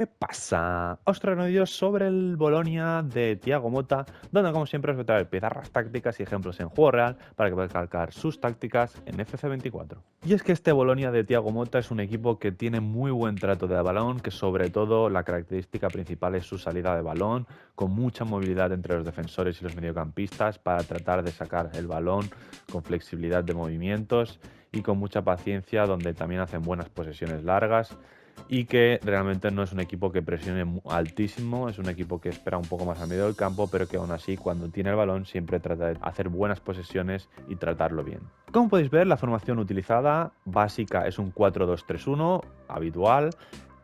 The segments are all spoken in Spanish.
¿Qué pasa? Os traigo vídeos sobre el Bolonia de Thiago Motta, donde como siempre os voy a traer pizarras tácticas y ejemplos en juego real para que podáis calcar sus tácticas en FC24. Y es que este Bolonia de Thiago Motta es un equipo que tiene muy buen trato de balón, que sobre todo la característica principal es su salida de balón, con mucha movilidad entre los defensores y los mediocampistas para tratar de sacar el balón con flexibilidad de movimientos y con mucha paciencia, donde también hacen buenas posesiones largas y que realmente no es un equipo que presione altísimo, es un equipo que espera un poco más al medio del campo, pero que aún así cuando tiene el balón siempre trata de hacer buenas posesiones y tratarlo bien. Como podéis ver, la formación utilizada básica es un 4-2-3-1 habitual,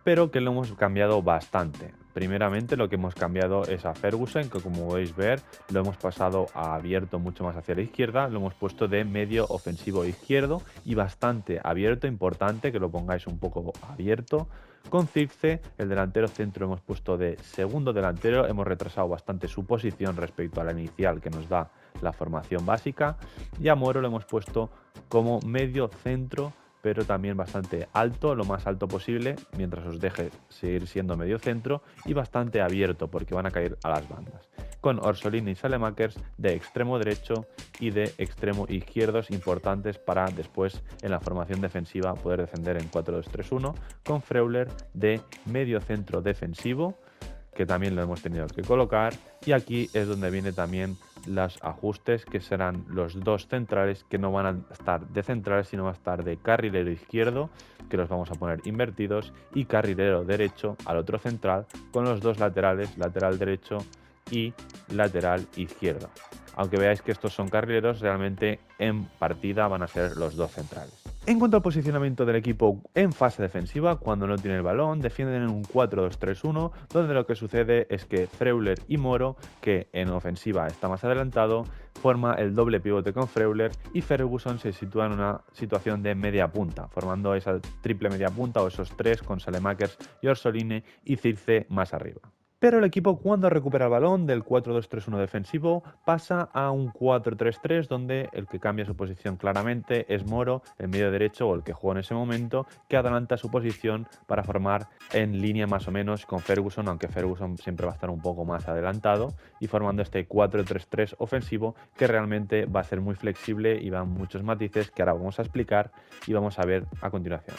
pero que lo hemos cambiado bastante. Primeramente lo que hemos cambiado es a Ferguson, que como podéis ver lo hemos pasado a abierto mucho más hacia la izquierda, lo hemos puesto de medio ofensivo izquierdo y bastante abierto, importante que lo pongáis un poco abierto. Con Circe, el delantero centro, hemos puesto de segundo delantero, hemos retrasado bastante su posición respecto a la inicial que nos da la formación básica, y a Moro lo hemos puesto como medio centro, pero también bastante alto, lo más alto posible, mientras os deje seguir siendo medio centro, y bastante abierto porque van a caer a las bandas. Con Orsolini y Saelemaekers de extremo derecho y de extremo izquierdos, importantes para después en la formación defensiva poder defender en 4-2-3-1, con Freuler de medio centro defensivo, que también lo hemos tenido que colocar, y aquí es donde viene también los ajustes, que serán los dos centrales que no van a estar de centrales, sino va a estar de carrilero izquierdo, que los vamos a poner invertidos, y carrilero derecho al otro central, con los dos laterales, lateral derecho y lateral izquierdo. Aunque veáis que estos son carrileros, realmente en partida van a ser los dos centrales. En cuanto al posicionamiento del equipo en fase defensiva, cuando no tiene el balón, defienden en un 4-2-3-1, donde lo que sucede es que Freuler y Moro, que en ofensiva está más adelantado, forma el doble pivote con Freuler, y Ferguson se sitúa en una situación de media punta, formando esa triple media punta o esos tres con Saelemaekers y Orsolini y Circe más arriba. Pero el equipo, cuando recupera el balón del 4-2-3-1 defensivo, pasa a un 4-3-3, donde el que cambia su posición claramente es Moro, el medio derecho o el que juega en ese momento, que adelanta su posición para formar en línea más o menos con Ferguson, aunque Ferguson siempre va a estar un poco más adelantado, y formando este 4-3-3 ofensivo que realmente va a ser muy flexible y va en muchos matices que ahora vamos a explicar y vamos a ver a continuación.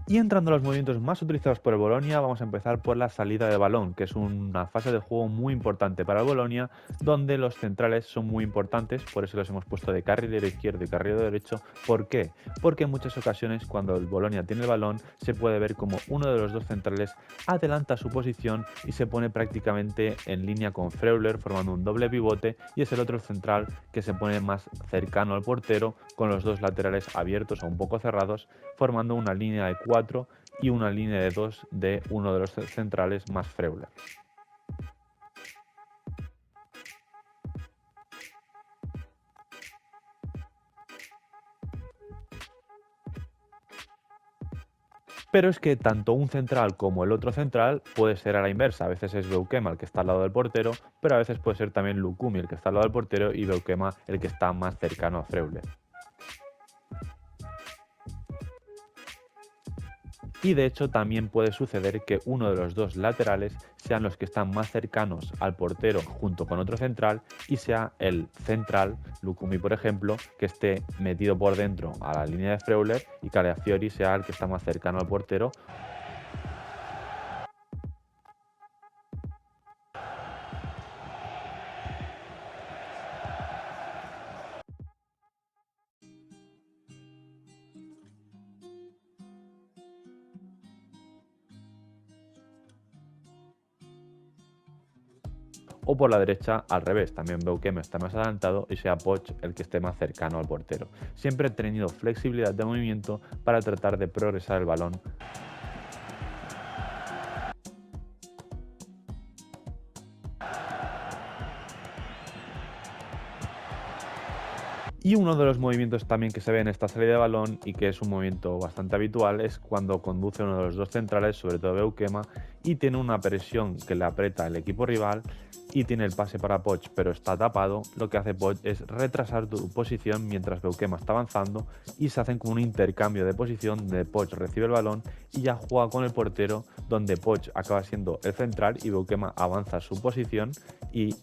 Y entrando a los movimientos más utilizados por el Bolonia, vamos a empezar por la salida de balón, que es una fase de juego muy importante para el Bolonia, donde los centrales son muy importantes, por eso los hemos puesto de carrilero izquierdo y carrilero derecho. ¿Por qué? Porque en muchas ocasiones cuando el Bolonia tiene el balón se puede ver como uno de los dos centrales adelanta su posición y se pone prácticamente en línea con Freuler, formando un doble pivote, y es el otro central que se pone más cercano al portero, con los dos laterales abiertos o un poco cerrados, formando una línea de 4 y una línea de 2 de uno de los centrales más Freuler. Pero es que tanto un central como el otro central puede ser a la inversa. A veces es Beukema el que está al lado del portero, pero a veces puede ser también Lukumi el que está al lado del portero y Beukema el que está más cercano a Freuler. Y de hecho también puede suceder que uno de los dos laterales sean los que están más cercanos al portero junto con otro central, y sea el central, Lukumi por ejemplo, que esté metido por dentro a la línea de Freuler, y Calafiori sea el que está más cercano al portero. O por la derecha al revés, también Beukema está más adelantado y sea Poch el que esté más cercano al portero. Siempre he tenido flexibilidad de movimiento para tratar de progresar el balón. Y Y uno de los movimientos también que se ve en esta salida de balón y que es un movimiento bastante habitual es cuando conduce uno de los dos centrales, sobre todo Beukema, y tiene una presión que le aprieta el equipo rival y tiene el pase para Poch pero está tapado. Lo que hace Poch es retrasar tu posición mientras Beukema está avanzando y se hacen como un intercambio de posición donde Poch recibe el balón y ya juega con el portero, donde Poch acaba siendo el central y Beukema avanza su posición y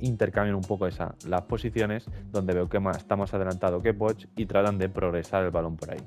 intercambian un poco las posiciones, donde Beukema está más adelantado que Poch y tratan de progresar el balón por ahí.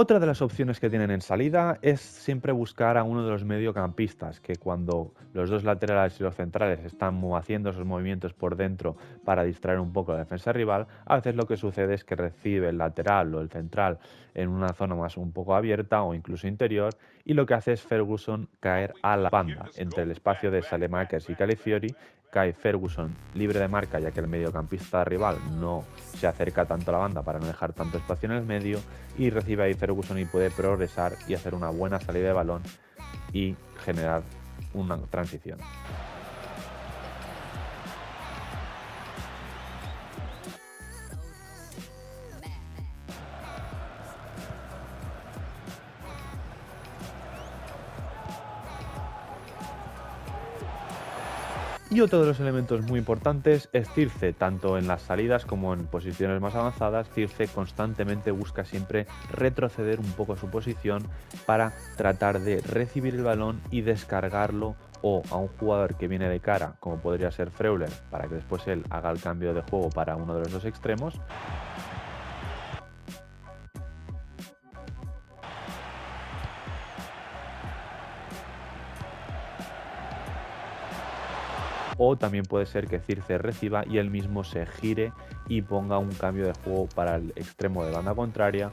Otra de las opciones que tienen en salida es siempre buscar a uno de los mediocampistas, que cuando los dos laterales y los centrales están haciendo esos movimientos por dentro para distraer un poco la defensa rival, a veces lo que sucede es que recibe el lateral o el central en una zona más un poco abierta o incluso interior, y lo que hace es Ferguson caer a la banda entre el espacio de Saelemaekers y Calafiori. Cae Ferguson libre de marca, ya que el mediocampista rival no se acerca tanto a la banda para no dejar tanto espacio en el medio, y recibe ahí Ferguson y puede progresar y hacer una buena salida de balón y generar una transición. Y otro de los elementos muy importantes es Circe, tanto en las salidas como en posiciones más avanzadas. Circe constantemente busca siempre retroceder un poco su posición para tratar de recibir el balón y descargarlo o a un jugador que viene de cara, como podría ser Freuler, para que después él haga el cambio de juego para uno de los dos extremos. O también puede ser que Circe reciba y él mismo se gire y ponga un cambio de juego para el extremo de banda contraria.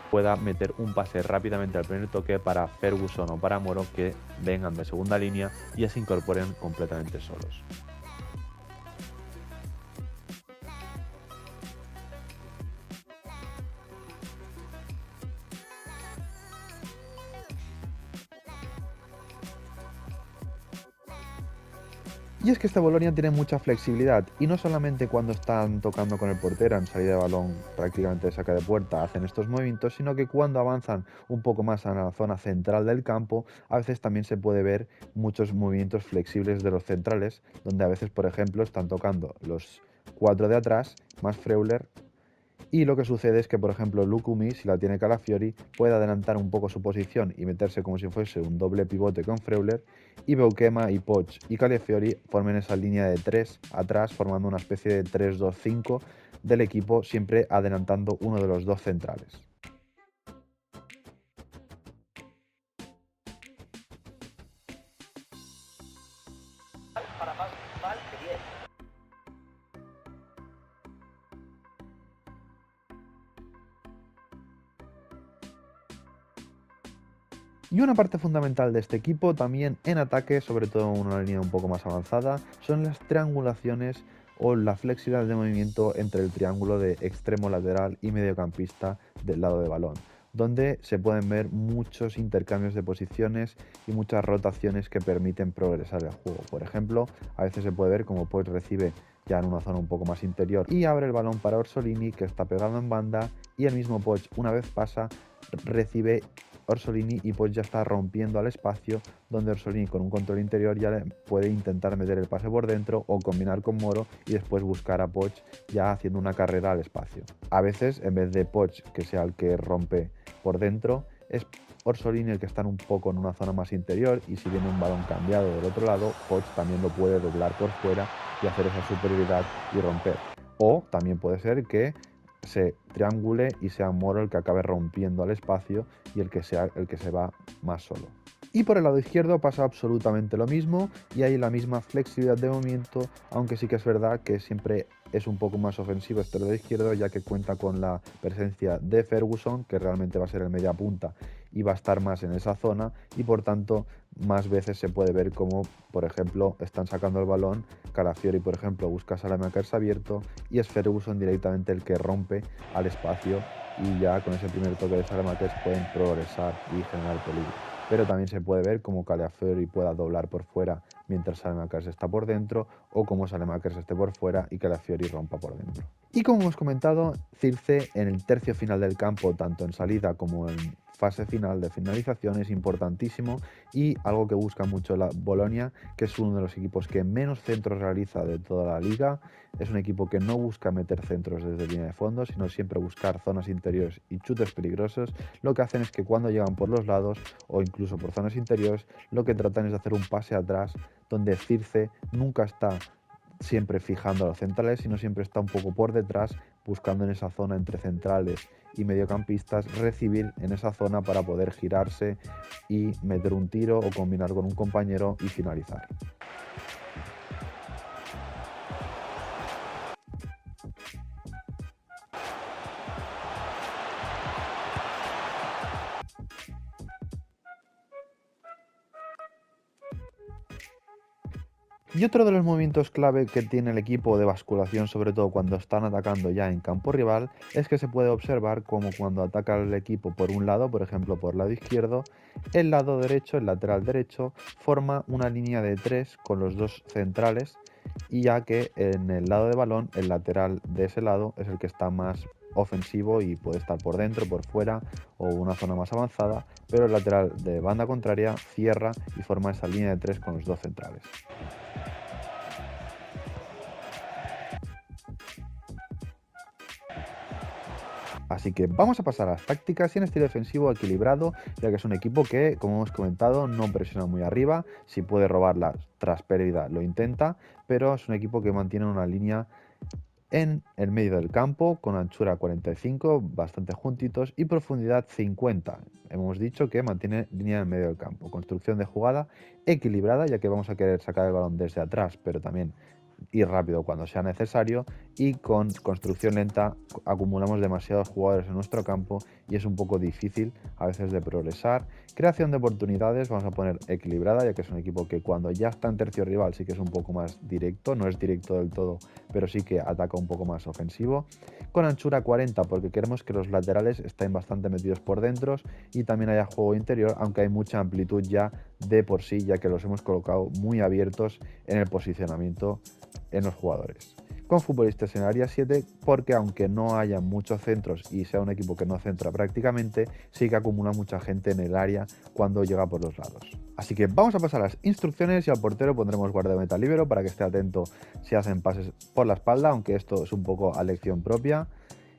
Pueda meter un pase rápidamente al primer toque para Ferguson o para Moro, que vengan de segunda línea y ya se incorporen completamente solos. Y es que esta Bolonia tiene mucha flexibilidad, y no solamente cuando están tocando con el portero en salida de balón prácticamente de saca de puerta hacen estos movimientos, sino que cuando avanzan un poco más a la zona central del campo, a veces también se puede ver muchos movimientos flexibles de los centrales, donde a veces, por ejemplo, están tocando los 4 de atrás, más Freuler. Y lo que sucede es que, por ejemplo, Lukumi, si la tiene Calafiori, puede adelantar un poco su posición y meterse como si fuese un doble pivote con Freuler, y Beukema y Poch y Calafiori formen esa línea de 3 atrás, formando una especie de 3-2-5 del equipo, siempre adelantando uno de los dos centrales. Y una parte fundamental de este equipo también en ataque, sobre todo en una línea un poco más avanzada, son las triangulaciones o la flexibilidad de movimiento entre el triángulo de extremo lateral y mediocampista del lado de balón, donde se pueden ver muchos intercambios de posiciones y muchas rotaciones que permiten progresar el juego. Por ejemplo, a veces se puede ver como Poch recibe ya en una zona un poco más interior y abre el balón para Orsolini, que está pegado en banda, y el mismo Poch, una vez pasa, recibe Orsolini y Poch ya está rompiendo al espacio, donde Orsolini con un control interior ya puede intentar meter el pase por dentro o combinar con Moro y después buscar a Poch ya haciendo una carrera al espacio. A veces, en vez de Poch que sea el que rompe por dentro, es Orsolini el que está un poco en una zona más interior, y si viene un balón cambiado del otro lado, Poch también lo puede doblar por fuera y hacer esa superioridad y romper. O también puede ser que se triangule y sea Moro el que acabe rompiendo al espacio y el que sea el que se va más solo. Y por el lado izquierdo pasa absolutamente lo mismo y hay la misma flexibilidad de movimiento, aunque sí que es verdad que siempre es un poco más ofensivo este lado izquierdo, ya que cuenta con la presencia de Ferguson, que realmente va a ser el media punta y va a estar más en esa zona, y por tanto más veces se puede ver como, por ejemplo, están sacando el balón, Calafiori, por ejemplo, busca a Saelemaekers abierto y es Ferguson directamente el que rompe al espacio, y ya con ese primer toque de Saelemaekers pueden progresar y generar peligro. Pero también se puede ver como Calafiori pueda doblar por fuera mientras Saelemaekers está por dentro, o como Saelemaekers esté por fuera y Calafiori rompa por dentro. Y como hemos comentado, Circe en el tercio final del campo, tanto en salida como en fase final de finalización, es importantísimo y algo que busca mucho la Bolonia, que es uno de los equipos que menos centros realiza de toda la liga. Es un equipo que no busca meter centros desde línea de fondo, sino siempre buscar zonas interiores y chutes peligrosos. Lo que hacen es que cuando llegan por los lados o incluso por zonas interiores, lo que tratan es de hacer un pase atrás, donde Circe nunca está siempre fijando a los centrales, sino siempre está un poco por detrás, buscando en esa zona entre centrales y mediocampistas, recibir en esa zona para poder girarse y meter un tiro o combinar con un compañero y finalizar. Y otro de los movimientos clave que tiene el equipo de basculación, sobre todo cuando están atacando ya en campo rival, es que se puede observar como cuando ataca el equipo por un lado, por ejemplo por el lado izquierdo, el lado derecho, el lateral derecho, forma una línea de 3 con los dos centrales, y ya que en el lado de balón, el lateral de ese lado es el que está más ofensivo y puede estar por dentro, por fuera o una zona más avanzada, pero el lateral de banda contraria cierra y forma esa línea de 3 con los dos centrales. Así que vamos a pasar a las tácticas y en estilo defensivo equilibrado, ya que es un equipo que, como hemos comentado, no presiona muy arriba. Si puede robarla tras pérdida lo intenta, pero es un equipo que mantiene una línea en el medio del campo con anchura 45, bastante juntitos, y profundidad 50. Hemos dicho que mantiene línea en el medio del campo. Construcción de jugada equilibrada, ya que vamos a querer sacar el balón desde atrás, pero también ir rápido cuando sea necesario, y con construcción lenta acumulamos demasiados jugadores en nuestro campo y es un poco difícil a veces de progresar. Creación de oportunidades vamos a poner equilibrada, ya que es un equipo que cuando ya está en tercio rival sí que es un poco más directo, no es directo del todo, pero sí que ataca un poco más ofensivo. Con anchura 40, porque queremos que los laterales estén bastante metidos por dentro y también haya juego interior, aunque hay mucha amplitud ya de por sí, ya que los hemos colocado muy abiertos en el posicionamiento en los jugadores. Con futbolistas en área 7, porque aunque no haya muchos centros y sea un equipo que no centra prácticamente, sí que acumula mucha gente en el área cuando llega por los lados. Así que vamos a pasar a las instrucciones y al portero pondremos guardameta libero para que esté atento si hacen pases por la espalda, aunque esto es un poco a elección propia.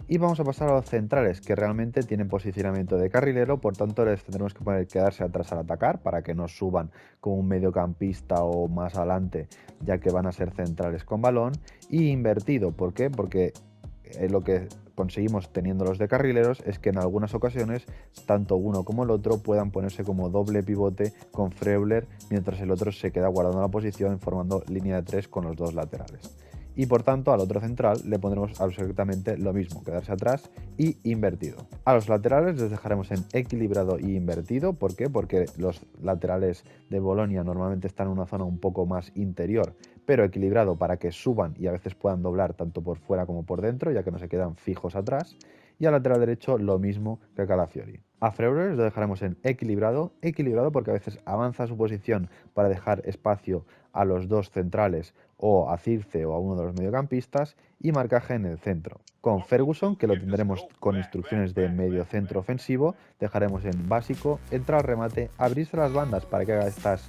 Y vamos a pasar a los centrales, que realmente tienen posicionamiento de carrilero, por tanto les tendremos que poner quedarse atrás al atacar para que no suban como un mediocampista o más adelante, ya que van a ser centrales con balón, y invertido. ¿Por qué? Porque lo que conseguimos teniendo los de carrileros es que en algunas ocasiones tanto uno como el otro puedan ponerse como doble pivote con Freuler, mientras el otro se queda guardando la posición formando línea de 3 con los dos laterales. Y por tanto al otro central le pondremos absolutamente lo mismo, quedarse atrás y invertido. A los laterales les dejaremos en equilibrado y invertido. ¿Por qué? Porque los laterales de Bolonia normalmente están en una zona un poco más interior, pero equilibrado para que suban y a veces puedan doblar tanto por fuera como por dentro, ya que no se quedan fijos atrás. Y al lateral derecho lo mismo que a Calafiori. A Freuler lo dejaremos en equilibrado porque a veces avanza su posición para dejar espacio a los dos centrales o a Circe o a uno de los mediocampistas, y marcaje en el centro. Con Ferguson, que lo tendremos con instrucciones de medio centro ofensivo, dejaremos en básico, entrar al remate, abrirse las bandas para que haga estas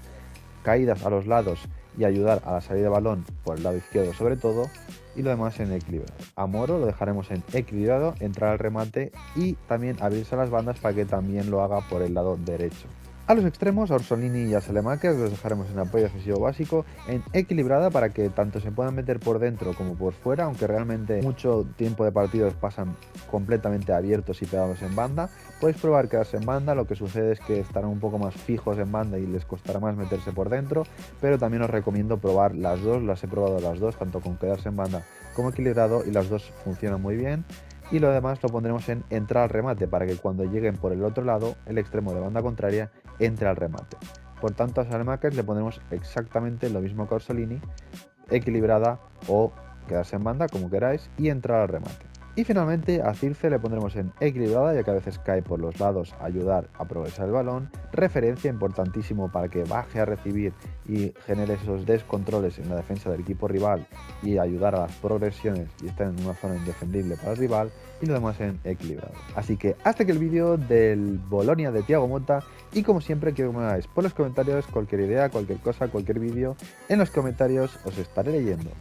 caídas a los lados y ayudar a la salida de balón por el lado izquierdo sobre todo, y lo demás en equilibrio. A Moro lo dejaremos en equilibrado, entrar al remate y también abrirse las bandas para que también lo haga por el lado derecho. A los extremos, a Orsolini y a Saelemaekers los dejaremos en apoyo defensivo básico, en equilibrada para que tanto se puedan meter por dentro como por fuera, aunque realmente mucho tiempo de partidos pasan completamente abiertos y pegados en banda. Podéis probar quedarse en banda, lo que sucede es que estarán un poco más fijos en banda y les costará más meterse por dentro, pero también os recomiendo probar las dos, las he probado las dos, tanto con quedarse en banda como equilibrado, y las dos funcionan muy bien. Y lo demás lo pondremos en entrar al remate para que cuando lleguen por el otro lado, el extremo de banda contraria entre al remate. Por tanto, a Saelemaekers le pondremos exactamente lo mismo que a Orsolini, equilibrada o quedarse en banda, como queráis, y entrar al remate. Y finalmente a Circe le pondremos en equilibrada, ya que a veces cae por los lados a ayudar a progresar el balón. Referencia, importantísimo para que baje a recibir y genere esos descontroles en la defensa del equipo rival y ayudar a las progresiones y estar en una zona indefendible para el rival. Y lo demás en equilibrado. Así que hasta aquí el vídeo del Bolonia de Thiago Motta, y como siempre quiero que me hagáis por los comentarios cualquier idea, cualquier cosa, cualquier vídeo. En los comentarios os estaré leyendo.